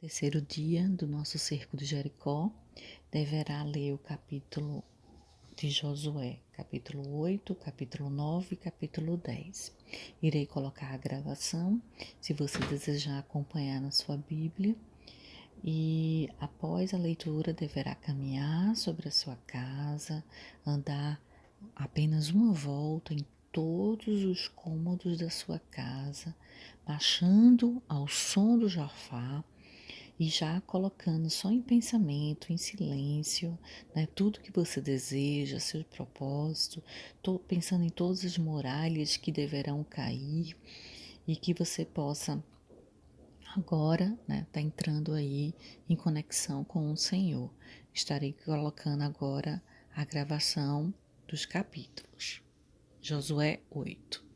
Terceiro dia do nosso cerco de Jericó, deverá ler o capítulo de Josué, capítulo 8, capítulo 9 e capítulo 10. Irei colocar a gravação, se você desejar acompanhar na sua Bíblia, e após a leitura deverá caminhar sobre a sua casa, andar apenas uma volta em todos os cômodos da sua casa, marchando ao som do jofar, e já colocando só em pensamento, em silêncio, né, tudo que você deseja, seu propósito, pensando em todas as muralhas que deverão cair e que você possa agora, né, tá entrando aí em conexão com o Senhor. Estarei colocando agora a gravação dos capítulos. Josué 8.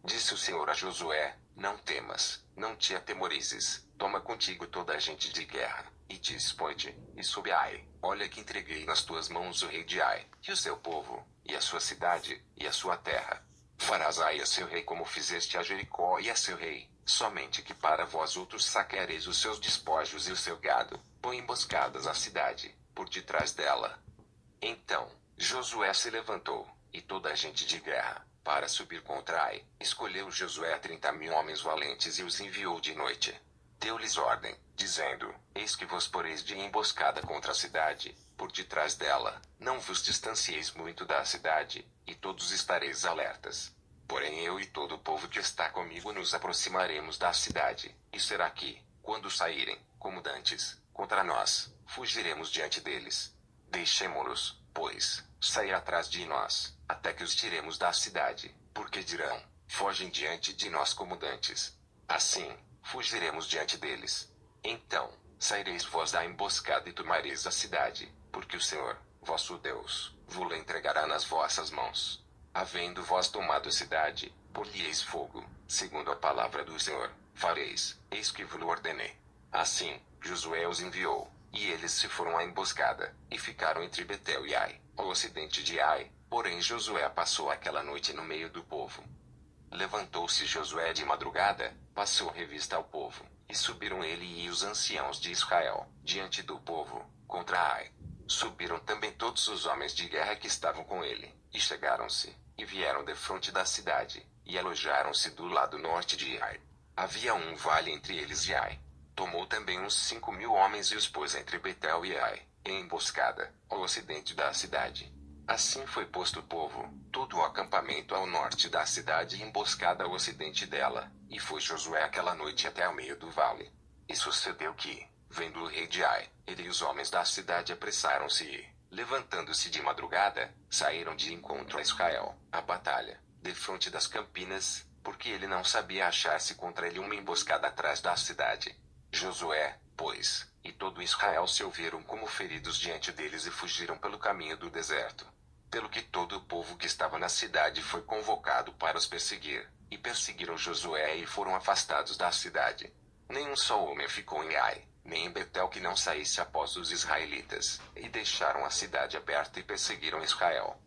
Disse o Senhor a Josué: Não temas, não te atemorizes, toma contigo toda a gente de guerra, e dispõe-te, e subi a Ai. Olha que entreguei nas tuas mãos o rei de Ai, e o seu povo, e a sua cidade, e a sua terra. Farás a Ai a seu rei como fizeste a Jericó e a seu rei, somente que para vós outros saqueareis os seus despojos e o seu gado, põe emboscadas à cidade, por detrás dela. Então Josué se levantou, e toda a gente de guerra, para subir contra Ai. Escolheu Josué 30.000 homens valentes e os enviou de noite. Deu-lhes ordem, dizendo: Eis que vos poreis de emboscada contra a cidade, por detrás dela, não vos distancieis muito da cidade, e todos estareis alertas. Porém eu e todo o povo que está comigo nos aproximaremos da cidade, e será que, quando saírem, como dantes, contra nós, fugiremos diante deles. Deixemo-los, pois, sair atrás de nós, até que os tiremos da cidade, porque dirão: fogem diante de nós como dantes. Assim, fugiremos diante deles. Então, saireis vós da emboscada e tomareis a cidade, porque o Senhor, vosso Deus, vos-la entregará nas vossas mãos. Havendo vós tomado a cidade, por-lhe-eis fogo, segundo a palavra do Senhor, fareis, eis que vos ordenei. Assim, Josué os enviou, e eles se foram à emboscada, e ficaram entre Betel e Ai, ao ocidente de Ai. Porém Josué passou aquela noite no meio do povo. Levantou-se Josué de madrugada, passou revista ao povo, e subiram ele e os anciãos de Israel, diante do povo, contra Ai. Subiram também todos os homens de guerra que estavam com ele, e chegaram-se, e vieram defronte da cidade, e alojaram-se do lado norte de Ai. Havia um vale entre eles e Ai. Tomou também uns 5.000 homens e os pôs entre Betel e Ai, em emboscada, ao ocidente da cidade. Assim foi posto o povo, todo o acampamento ao norte da cidade e emboscada ao ocidente dela, e foi Josué aquela noite até ao meio do vale. E sucedeu que, vendo o rei de Ai, ele e os homens da cidade apressaram-se e, levantando-se de madrugada, saíram de encontro a Israel, à batalha, defronte das campinas, porque ele não sabia achar-se contra ele uma emboscada atrás da cidade. Josué, pois, e todo Israel se ouviram como feridos diante deles e fugiram pelo caminho do deserto. Pelo que todo o povo que estava na cidade foi convocado para os perseguir, e perseguiram Josué e foram afastados da cidade. Nenhum só homem ficou em Ai, nem em Betel que não saísse após os israelitas, e deixaram a cidade aberta e perseguiram Israel.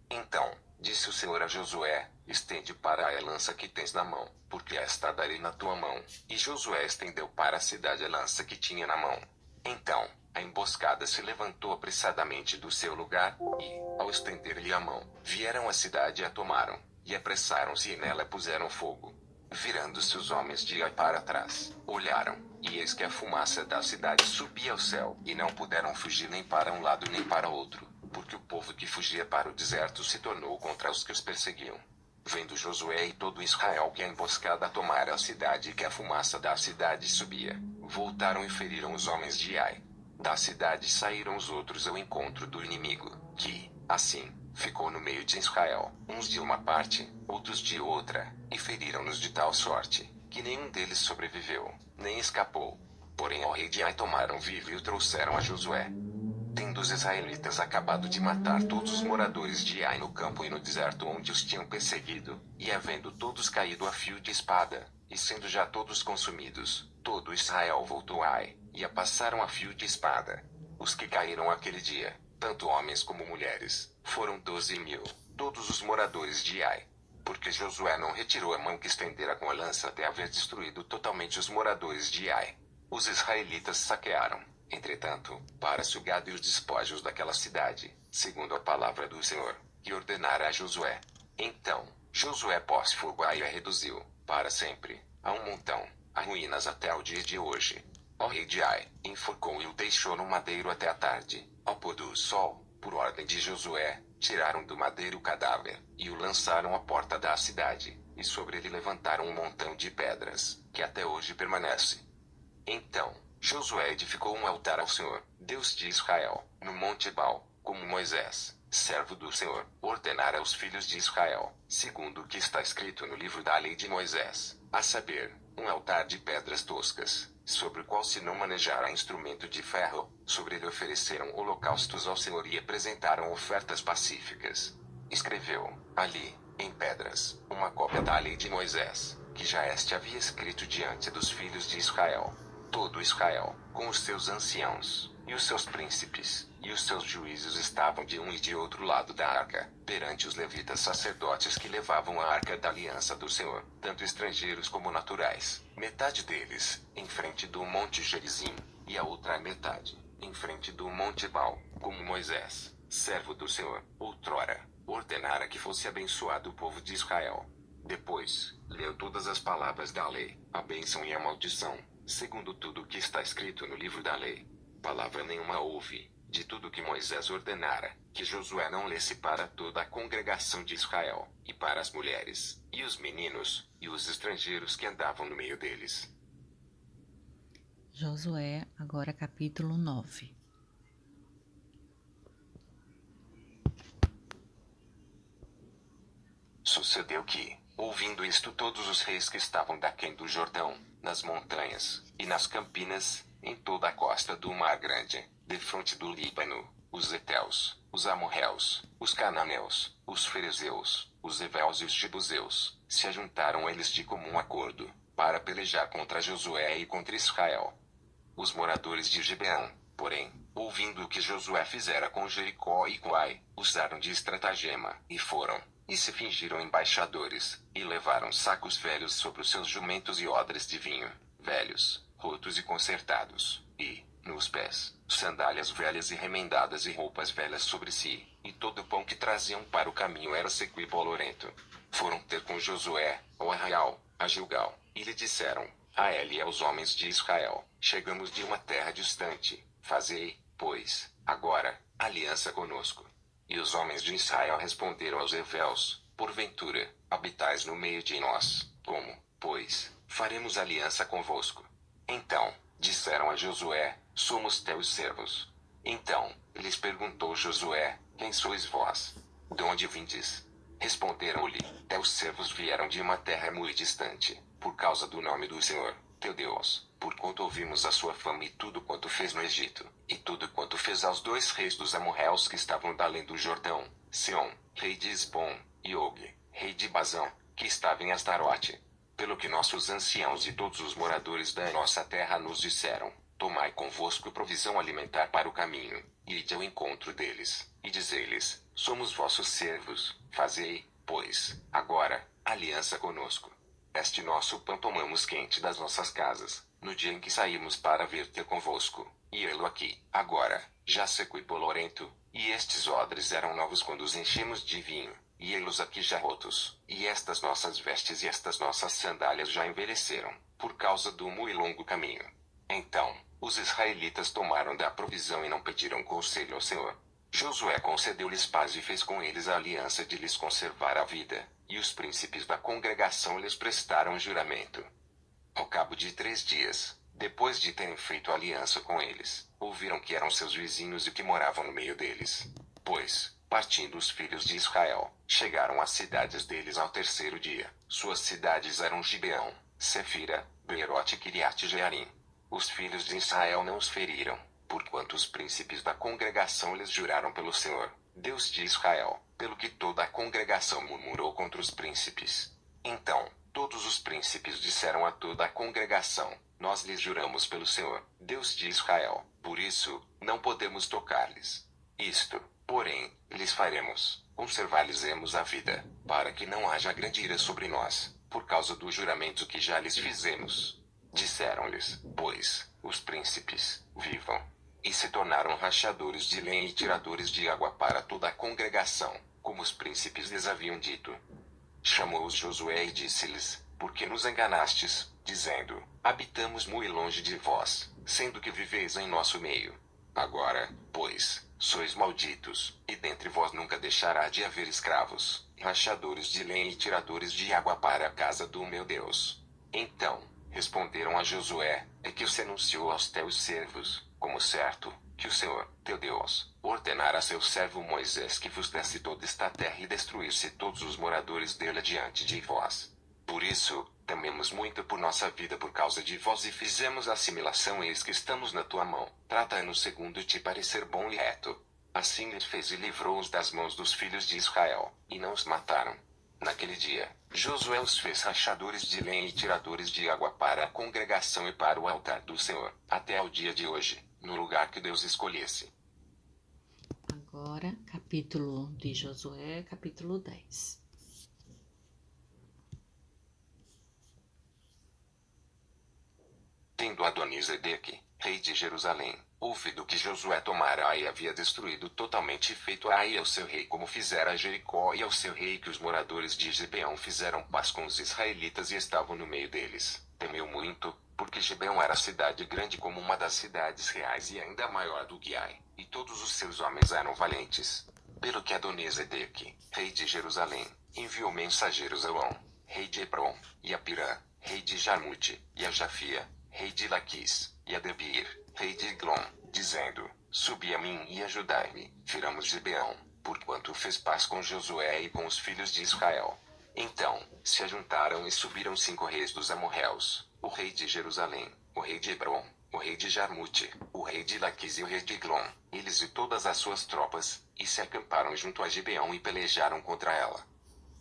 Então, disse o Senhor a Josué: estende para Ai a lança que tens na mão, porque esta darei na tua mão. E Josué estendeu para a cidade a lança que tinha na mão. Então, a emboscada se levantou apressadamente do seu lugar, e, ao estender-lhe a mão, vieram à cidade e a tomaram, e apressaram-se e nela puseram fogo. Virando-se os homens de Ai para trás, olharam, e eis que a fumaça da cidade subia ao céu, e não puderam fugir nem para um lado nem para outro, porque o povo que fugia para o deserto se tornou contra os que os perseguiam. Vendo Josué e todo Israel que a emboscada tomara a cidade e que a fumaça da cidade subia, voltaram e feriram os homens de Ai. Da cidade saíram os outros ao encontro do inimigo, que, assim, ficou no meio de Israel, uns de uma parte, outros de outra, e feriram-nos de tal sorte, que nenhum deles sobreviveu, nem escapou. Porém ao rei de Ai tomaram vivo e o trouxeram a Josué. Tendo os israelitas acabado de matar todos os moradores de Ai no campo e no deserto onde os tinham perseguido, e havendo todos caído a fio de espada, e sendo já todos consumidos, todo Israel voltou a Ai, e a passaram a fio de espada. Os que caíram aquele dia, tanto homens como mulheres, foram 12.000, todos os moradores de Ai. porque Josué não retirou a mão que estendera com a lança até haver destruído totalmente os moradores de Ai. Os israelitas saquearam, entretanto, para-se o gado e os despojos daquela cidade, segundo a palavra do Senhor, que ordenara a Josué. Então, Josué pôs fogo a Ai e a reduziu, para sempre, a um montão, a ruínas até o dia de hoje. O rei de Ai enforcou e o deixou no madeiro até a tarde. Ao pôr do sol, por ordem de Josué, tiraram do madeiro o cadáver, e o lançaram à porta da cidade, e sobre ele levantaram um montão de pedras, que até hoje permanece. Então, Josué edificou um altar ao Senhor, Deus de Israel, no Monte Ebal, como Moisés, servo do Senhor, ordenara aos filhos de Israel, segundo o que está escrito no livro da lei de Moisés, a saber, um altar de pedras toscas, sobre o qual se não manejara instrumento de ferro. Sobre ele ofereceram holocaustos ao Senhor e apresentaram ofertas pacíficas. Escreveu, ali, em pedras, uma cópia da lei de Moisés, que já este havia escrito diante dos filhos de Israel. Todo Israel, com os seus anciãos, e os seus príncipes, e os seus juízes estavam de um e de outro lado da arca, perante os levitas sacerdotes que levavam a arca da aliança do Senhor, tanto estrangeiros como naturais, metade deles, em frente do monte Gerizim, e a outra metade, em frente do monte Ebal, como Moisés, servo do Senhor, outrora, ordenara que fosse abençoado o povo de Israel. Depois, leu todas as palavras da lei, a bênção e a maldição, segundo tudo o que está escrito no livro da lei. Palavra nenhuma houve, de tudo que Moisés ordenara, que Josué não lesse para toda a congregação de Israel, e para as mulheres, e os meninos, e os estrangeiros que andavam no meio deles. Josué, agora capítulo 9. Sucedeu que, ouvindo isto, todos os reis que estavam daquém do Jordão, nas montanhas, e nas campinas, em toda a costa do Mar Grande, defronte do Líbano, os heteus, os amorreus, os cananeus, os ferezeus, os heveus e os jebuseus, se ajuntaram eles de comum acordo, para pelejar contra Josué e contra Israel. Os moradores de Gibeão, porém, ouvindo o que Josué fizera com Jericó e com Ai, usaram de estratagema, e foram, e se fingiram embaixadores, e levaram sacos velhos sobre os seus jumentos e odres de vinho, velhos, rotos e consertados, e, nos pés, sandálias velhas e remendadas e roupas velhas sobre si, e todo o pão que traziam para o caminho era seco e bolorento. Foram ter com Josué, ao arraial, a Gilgal, e lhe disseram, a ele e aos homens de Israel, chegamos de uma terra distante, fazei, pois, agora, aliança conosco. E os homens de Israel responderam aos heveus, porventura, habitais no meio de nós, como, pois, faremos aliança convosco? Então, disseram a Josué, somos teus servos. Então, lhes perguntou Josué, quem sois vós? De onde vindes? Responderam-lhe, teus servos vieram de uma terra muito distante, por causa do nome do Senhor, teu Deus, porquanto ouvimos a sua fama e tudo quanto fez no Egito, e tudo quanto fez aos dois reis dos amorreus que estavam da além do Jordão, Seom, rei de Esbom, e Og, rei de Bazão, que estava em Astarote. Pelo que nossos anciãos e todos os moradores da nossa terra nos disseram, tomai convosco provisão alimentar para o caminho, e ide ao encontro deles, e dizei-lhes, somos vossos servos, fazei, pois, agora, aliança conosco. Este nosso pão tomamos quente das nossas casas, no dia em que saímos para vir ter convosco, e ele aqui, agora, já seco e bolorento, e estes odres eram novos quando os enchemos de vinho, e eles aqui já rotos, e estas nossas vestes e estas nossas sandálias já envelheceram, por causa do muito longo caminho. Então, os israelitas tomaram da provisão e não pediram conselho ao Senhor. Josué concedeu-lhes paz e fez com eles a aliança de lhes conservar a vida, e os príncipes da congregação lhes prestaram juramento. Ao cabo de 3 dias, depois de terem feito aliança com eles, ouviram que eram seus vizinhos e que moravam no meio deles. Pois, partindo os filhos de Israel, chegaram às cidades deles ao 3º dia. Suas cidades eram Gibeão, Sefira, Beerote e Kiriat-Jearim. Os filhos de Israel não os feriram, porquanto os príncipes da congregação lhes juraram pelo Senhor, Deus de Israel, pelo que toda a congregação murmurou contra os príncipes. Então, todos os príncipes disseram a toda a congregação, nós lhes juramos pelo Senhor, Deus de Israel, por isso, não podemos tocar-lhes. Isto, Porém, lhes faremos, conservar-lhes-emos a vida, para que não haja grande ira sobre nós, por causa do juramento que já lhes fizemos. Disseram-lhes, pois, os príncipes, vivam. E se tornaram rachadores de lenha e tiradores de água para toda a congregação, como os príncipes lhes haviam dito. Chamou-os Josué e disse-lhes, por que nos enganastes, dizendo, habitamos muito longe de vós, sendo que viveis em nosso meio. Agora, pois, sois malditos, e dentre vós nunca deixará de haver escravos, rachadores de lenha e tiradores de água para a casa do meu Deus. Então, responderam a Josué, é que se anunciou aos teus servos, como certo, que o Senhor, teu Deus, ordenara a seu servo Moisés que vos desse toda esta terra e destruísse todos os moradores dela diante de vós. Por isso, tememos muito por nossa vida por causa de vós e fizemos assimilação eis que estamos na tua mão. Trata-nos segundo te parecer bom e reto. Assim lhe fez e livrou-os das mãos dos filhos de Israel, e não os mataram. Naquele dia, Josué os fez rachadores de lenha e tiradores de água para a congregação e para o altar do Senhor, até ao dia de hoje, no lugar que Deus escolhesse. Agora, capítulo de Josué, capítulo 10. Tendo Adonisedeque, rei de Jerusalém, ouvido que Josué tomara Ai e havia destruído totalmente e feito a Ai ao seu rei como fizera a Jericó e ao seu rei que os moradores de Gibeão fizeram paz com os israelitas e estavam no meio deles, temeu muito, porque Gibeão era cidade grande como uma das cidades reais e ainda maior do que Ai, e todos os seus homens eram valentes. Pelo que Adonisedeque, rei de Jerusalém, enviou mensageiros a On, rei de Hebron, e a Pirã, rei de Jarmute, e a Jafia, rei de Laquis, e a Debir, rei de Eglon, dizendo, subi a mim e ajudai-me, firamos Gibeão, porquanto fez paz com Josué e com os filhos de Israel. Então, se ajuntaram e subiram 5 reis dos amorreus, o rei de Jerusalém, o rei de Hebron, o rei de Jarmute, o rei de Laquis e o rei de Eglon, eles e todas as suas tropas, e se acamparam junto a Gibeão e pelejaram contra ela.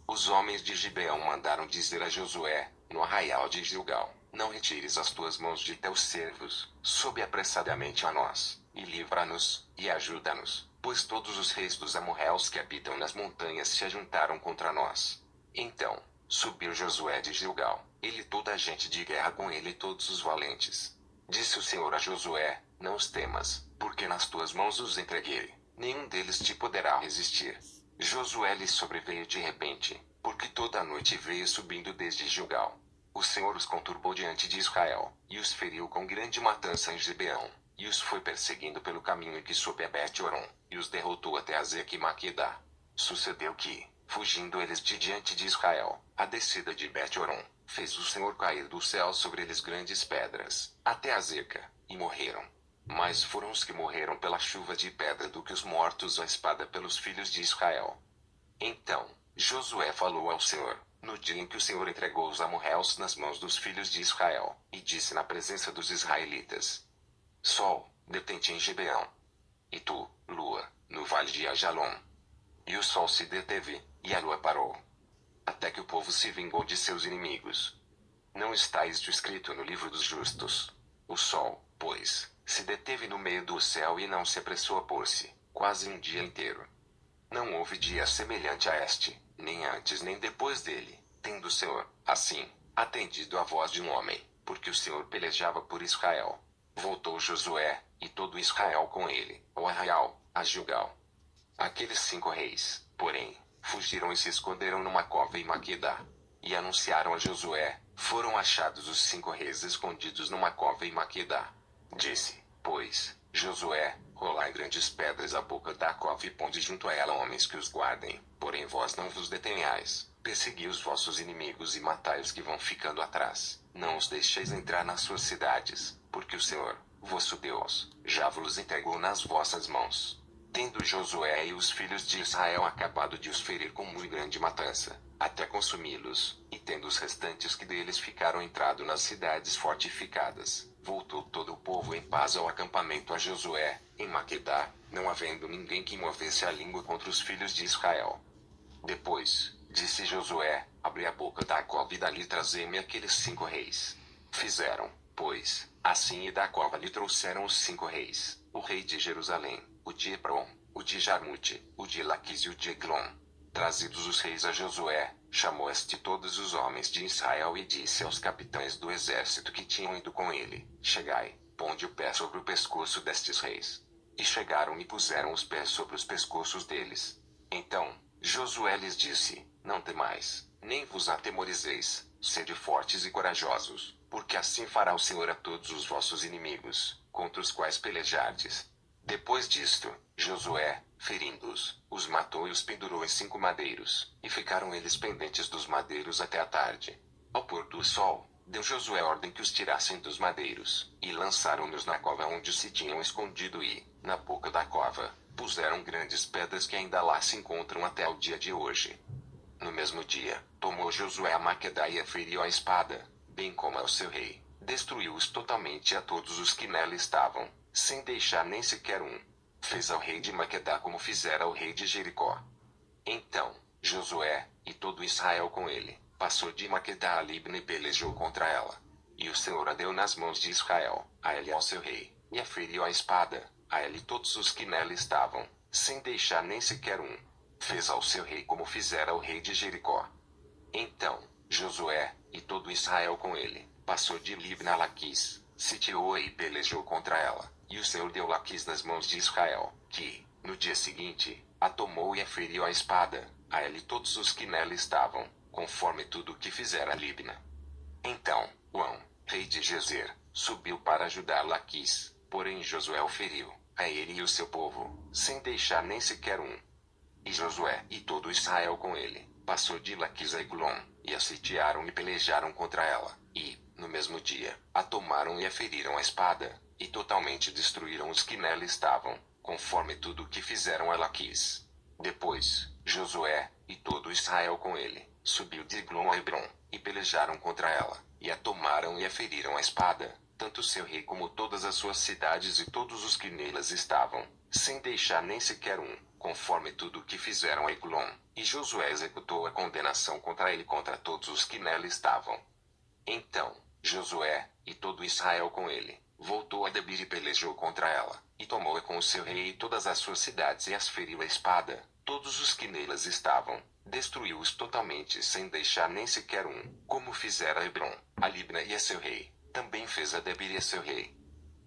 Os homens de Gibeão mandaram dizer a Josué, no arraial de Gilgal, não retires as tuas mãos de teus servos, sobe apressadamente a nós, e livra-nos, e ajuda-nos, pois todos os reis dos amorreus que habitam nas montanhas se ajuntaram contra nós. Então, subiu Josué de Gilgal, ele e toda a gente de guerra com ele e todos os valentes. Disse o Senhor a Josué, não os temas, porque nas tuas mãos os entreguei, nenhum deles te poderá resistir. Josué lhe sobreveio de repente, porque toda a noite veio subindo desde Gilgal. O Senhor os conturbou diante de Israel, e os feriu com grande matança em Gibeão, e os foi perseguindo pelo caminho que sobe a Bet-Horon, e os derrotou até Azeque e Maquedá. Sucedeu que, fugindo eles de diante de Israel, a descida de Bet-Horon, fez o Senhor cair do céu sobre eles grandes pedras, até Azeca, e morreram. Mais foram os que morreram pela chuva de pedra do que os mortos à espada pelos filhos de Israel. Então, Josué falou ao Senhor, no dia em que o Senhor entregou os amorreus nas mãos dos filhos de Israel, e disse na presença dos israelitas: Sol, detente em Gibeão. E tu, lua, no vale de Ajalon. E o sol se deteve, e a lua parou. Até que o povo se vingou de seus inimigos. Não está isto escrito no livro dos justos? O sol, pois, se deteve no meio do céu e não se apressou a pôr-se, quase um dia inteiro. Não houve dia semelhante a este, nem antes nem depois dele, tendo o Senhor, assim, atendido à voz de um homem, porque o Senhor pelejava por Israel. Voltou Josué, e todo Israel com ele, ao arraial, a Gilgal. Aqueles 5 reis, porém, fugiram e se esconderam numa cova em Maquedá. E anunciaram a Josué, foram achados os 5 reis escondidos numa cova em Maquedá. Disse, pois, Josué, rolai grandes pedras à boca da cova e ponde junto a ela homens que os guardem, porém vós não vos detenhais, persegui os vossos inimigos e matai os que vão ficando atrás, não os deixeis entrar nas suas cidades, porque o Senhor, vosso Deus, já vos entregou nas vossas mãos. Tendo Josué e os filhos de Israel acabado de os ferir com muito grande matança, até consumi-los, e tendo os restantes que deles ficaram entrado nas cidades fortificadas, voltou todo o povo em paz ao acampamento a Josué, em Maquedá, não havendo ninguém que movesse a língua contra os filhos de Israel. Depois, disse Josué, abri a boca da cova e dali trazei-me aqueles 5 reis. Fizeram, pois, assim e da cova lhe trouxeram os 5 reis, o rei de Jerusalém, o de Hebron, o de Jarmute, o de Laquis e o de Eglon. Trazidos os reis a Josué, chamou este todos os homens de Israel e disse aos capitães do exército que tinham ido com ele: Chegai, ponde o pé sobre o pescoço destes reis. E chegaram e puseram os pés sobre os pescoços deles. Então, Josué lhes disse: Não temais, nem vos atemorizeis, sede fortes e corajosos, porque assim fará o Senhor a todos os vossos inimigos, contra os quais pelejardes. Depois disto, Josué, ferindo-os, os matou e os pendurou em 5 madeiros, e ficaram eles pendentes dos madeiros até a tarde. Ao pôr do sol, deu Josué ordem que os tirassem dos madeiros, e lançaram-nos na cova onde se tinham escondido e, na boca da cova, puseram grandes pedras que ainda lá se encontram até o dia de hoje. No mesmo dia, tomou Josué a Maquedá e a feriu à espada, bem como ao seu rei. Destruiu-os totalmente a todos os que nela estavam, sem deixar nem sequer um. Fez ao rei de Maquedá como fizera ao rei de Jericó. Então, Josué, e todo Israel com ele, passou de Maquedá a Libna e pelejou contra ela. E o Senhor a deu nas mãos de Israel, a ele e ao seu rei, e a feriu à espada, a ele e todos os que nela estavam, sem deixar nem sequer um. Fez ao seu rei como fizera ao rei de Jericó. Então, Josué, e todo Israel com ele, passou de Libna a Laquis, sitiou-a e pelejou contra ela, e o Senhor deu Laquis nas mãos de Israel, que, no dia seguinte, a tomou e a feriu à espada, a ela e todos os que nela estavam, conforme tudo o que fizera Libna. Então, Uão, rei de Gezer, subiu para ajudar Laquis, porém Josué o feriu, a ele e o seu povo, sem deixar nem sequer um. E Josué, e todo Israel com ele, passou de Laquis a Eglon, e a sitiaram e pelejaram contra ela, e, no mesmo dia, a tomaram e a feriram à espada, e totalmente destruíram os que nela estavam, conforme tudo o que fizeram a Laquis. Depois, Josué, e todo Israel com ele, subiu de Eglon a Hebron, e pelejaram contra ela, e a tomaram e a feriram à espada, tanto seu rei como todas as suas cidades e todos os que nelas estavam, sem deixar nem sequer um, conforme tudo o que fizeram a Eglon, e Josué executou a condenação contra ele e contra todos os que nela estavam. Então, Josué, e todo Israel com ele, voltou a Debir e pelejou contra ela, e tomou-a com o seu rei e todas as suas cidades e as feriu à espada, todos os que nelas estavam, destruiu-os totalmente sem deixar nem sequer um, como fizera a Hebron, a Libna e a seu rei, também fez a Debir e a seu rei.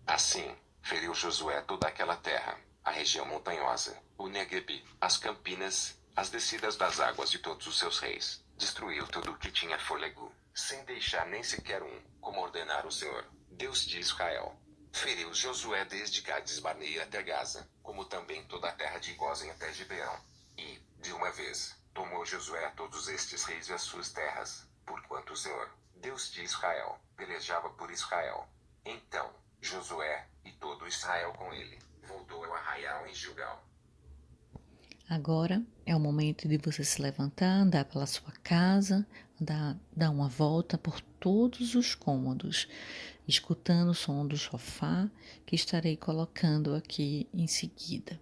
Assim, feriu Josué toda aquela terra, a região montanhosa, o Negueb, as campinas, as descidas das águas de todos os seus reis, destruiu tudo o que tinha fôlego, sem deixar nem sequer um, como ordenara o Senhor, Deus de Israel. Feriu Josué desde Cades Barneia até Gaza, como também toda a terra de Gósen até Gibeão. E, de uma vez, tomou Josué a todos estes reis e as suas terras, porquanto o Senhor, Deus de Israel, pelejava por Israel. Então, Josué, e todo Israel com ele, voltou ao arraial em Gilgal. Agora é o momento de você se levantar, andar pela sua casa, dar uma volta por todos os cômodos, escutando o som do sofá que estarei colocando aqui em seguida.